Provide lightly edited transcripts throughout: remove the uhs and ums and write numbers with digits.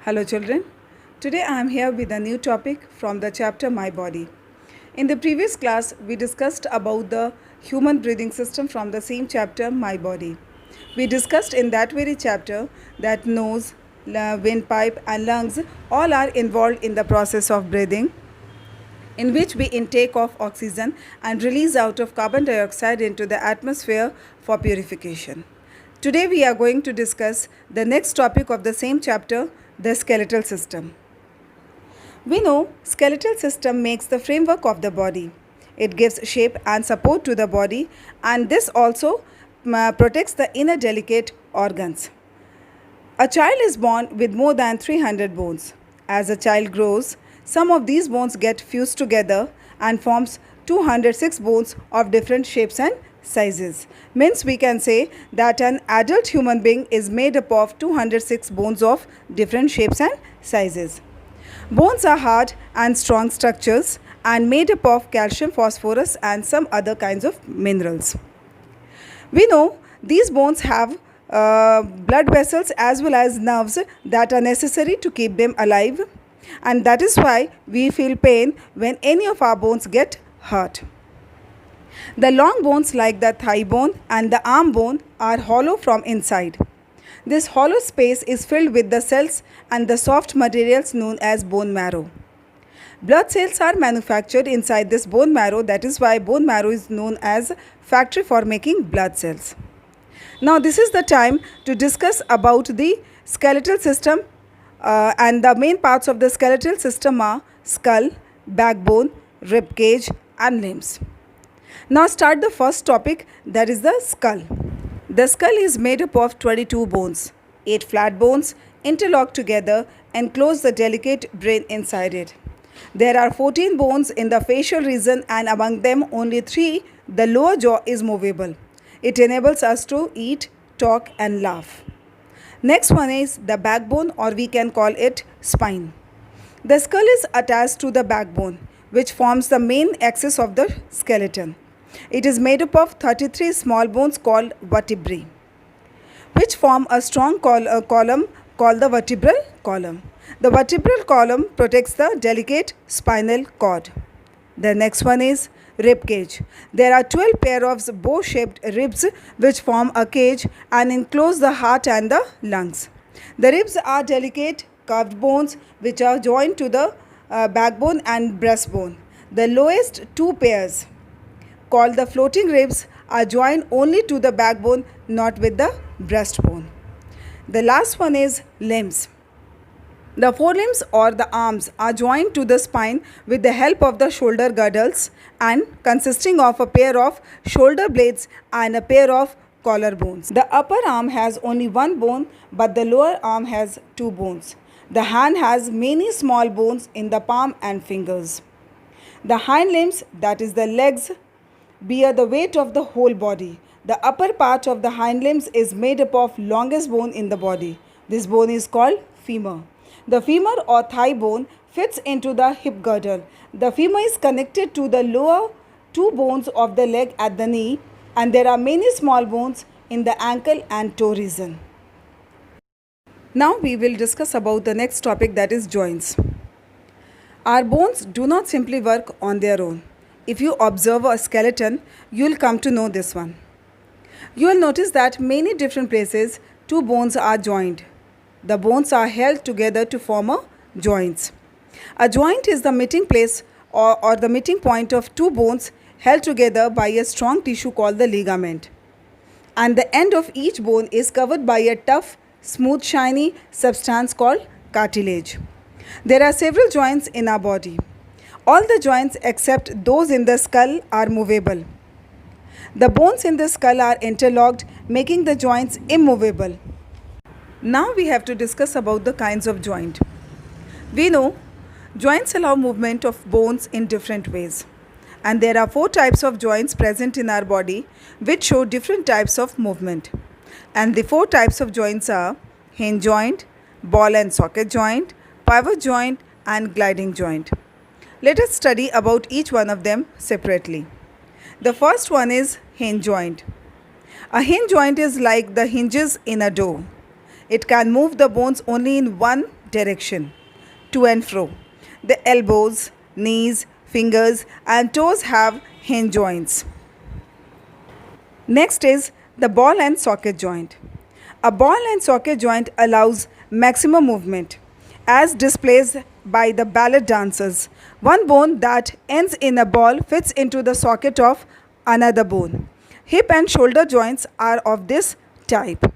Hello children. Today I am here with a new topic from the chapter My Body. In the previous class we discussed about the human breathing system from the same chapter My Body. We discussed in that very chapter that nose, windpipe and lungs all are involved in the process of breathing, in which we intake of oxygen and release out of carbon dioxide into the atmosphere for purification. Today we are going to discuss the next topic of the same chapter, the skeletal system. We know skeletal system makes the framework of the body. It gives shape and support to the body, and this also protects the inner delicate organs. A child is born with more than 300 bones. As a child grows, some of these bones get fused together and forms 206 bones of different shapes and sizes. Means we can say that an adult human being is made up of 206 bones of different shapes and sizes. Bones are hard and strong structures and made up of calcium, phosphorus and some other kinds of minerals. We know these bones have blood vessels as well as nerves that are necessary to keep them alive, and that is why we feel pain when any of our bones get hurt. The long bones like the thigh bone and the arm bone are hollow from inside. This hollow space is filled with the cells and the soft materials known as bone marrow. Blood cells are manufactured inside this bone marrow, that is why bone marrow is known as factory for making blood cells. Now this is the time to discuss about the skeletal system, and the main parts of the skeletal system are skull, backbone, rib cage and limbs. Now start the first topic, that is the skull. The skull is made up of 22 bones. 8 flat bones interlock together and close the delicate brain inside it. There are 14 bones in the facial region, and among them only 3, the lower jaw, is movable. It enables us to eat, talk and laugh. Next one is the backbone, or we can call it spine. The skull is attached to the backbone, which forms the main axis of the skeleton. It is made up of 33 small bones called vertebrae, which form a strong column called the vertebral column. The vertebral column protects the delicate spinal cord. The next one is rib cage. There are 12 pair of bow-shaped ribs which form a cage and enclose the heart and the lungs. The ribs are delicate curved bones which are joined to the backbone and breastbone. The lowest 2 pairs, called the floating ribs, are joined only to the backbone, not with the breastbone. The last one is limbs. The forelimbs or the arms are joined to the spine with the help of the shoulder girdles and consisting of a pair of shoulder blades and a pair of collar bones. The upper arm has only 1 bone, but the lower arm has 2 bones. The hand has many small bones in the palm and fingers. The hind limbs, that is the legs, bear the weight of the whole body. The upper part of the hind limbs is made up of longest bone in the body. This bone is called femur. The femur or thigh bone fits into the hip girdle. The femur is connected to the lower 2 bones of the leg at the knee, and there are many small bones in the ankle and toe region. Now we will discuss about the next topic, that is joints. Our bones do not simply work on their own. If you observe a skeleton, you will come to know this one. You will notice that many different places 2 bones are joined. The bones are held together to form a joints. A joint is the meeting place or the meeting point of 2 bones held together by a strong tissue called the ligament. And the end of each bone is covered by a tough, smooth, shiny substance called cartilage. There are several joints in our body. All the joints except those in the skull are movable. The bones in the skull are interlocked, making the joints immovable. Now we have to discuss about the kinds of joint. We know joints allow movement of bones in different ways. And there are 4 types of joints present in our body which show different types of movement. And the 4 types of joints are hinge joint, ball and socket joint, pivot joint and gliding joint. Let us study about each one of them separately. The first one is hinge joint. A hinge joint is like the hinges in a door. It can move the bones only in one direction, to and fro. The elbows, knees, fingers and toes have hinge joints. Next is the ball and socket joint. A ball and socket joint allows maximum movement as displayed by the ballet dancers. One bone that ends in a ball fits into the socket of another bone. Hip and shoulder joints are of this type.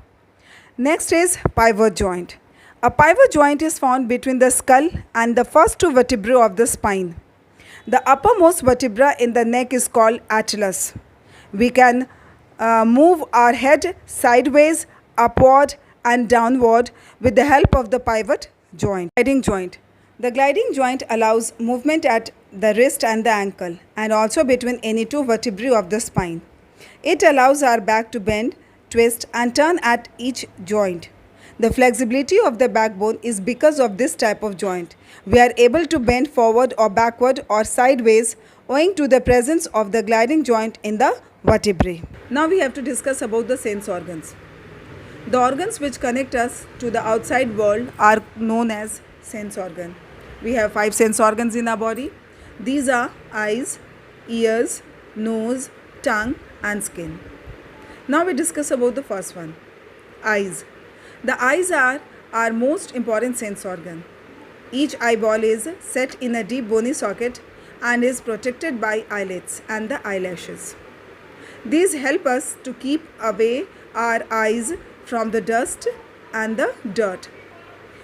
Next is pivot joint. A pivot joint is found between the skull and the first two vertebrae of the spine. The uppermost vertebra in the neck is called atlas. We can move our head sideways, upward and downward with the help of the pivot joint. Gliding joint. The gliding joint allows movement at the wrist and the ankle and also between any two vertebrae of the spine. It allows our back to bend, twist and turn at each joint. The flexibility of the backbone is because of this type of joint. We are able to bend forward or backward or sideways owing to the presence of the gliding joint in the vertebrae. Now we have to discuss about the sense organs. The organs which connect us to the outside world are known as sense organ. We have 5 sense organs in our body. These are eyes, ears, nose, tongue and skin. Now we discuss about the first one, eyes. The eyes are our most important sense organ. Each eyeball is set in a deep bony socket and is protected by eyelids and the eyelashes. These help us to keep away our eyes from the dust and the dirt.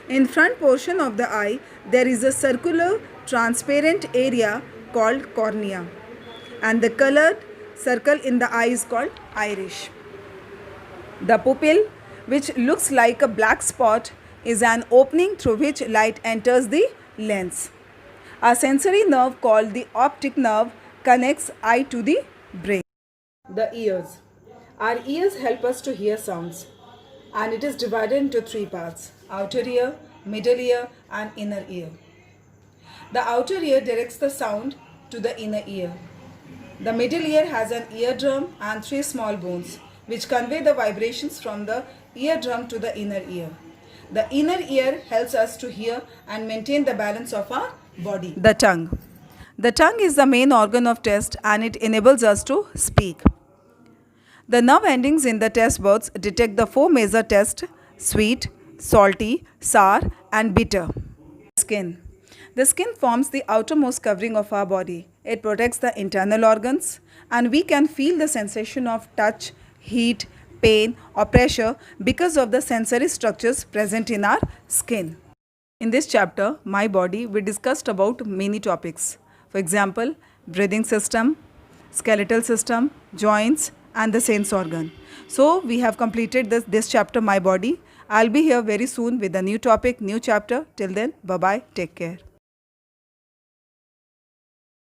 In front portion of the eye, there is a circular transparent area called cornea, and the colored circle in the eye is called iris. The pupil, which looks like a black spot, is an opening through which light enters the lens. A sensory nerve called the optic nerve connects eye to the brain. The ears. Our ears help us to hear sounds, and it is divided into 3 parts: outer ear, middle ear and inner ear. The outer ear directs the sound to the inner ear. The middle ear has an eardrum and 3 small bones which convey the vibrations from the eardrum to the inner ear. The inner ear helps us to hear and maintain the balance of our body. The tongue. The tongue is the main organ of taste and it enables us to speak. The nerve endings in the taste buds detect the 4 major tastes: sweet, salty, sour and bitter. Skin. The skin forms the outermost covering of our body. It protects the internal organs and we can feel the sensation of touch, heat, pain or pressure because of the sensory structures present in our skin. In this chapter, My Body, we discussed about many topics. For example, breathing system, skeletal system, joints and the sense organ. So we have completed this chapter, My Body. I'll be here very soon with a new topic, new chapter. Till then, bye-bye. Take care.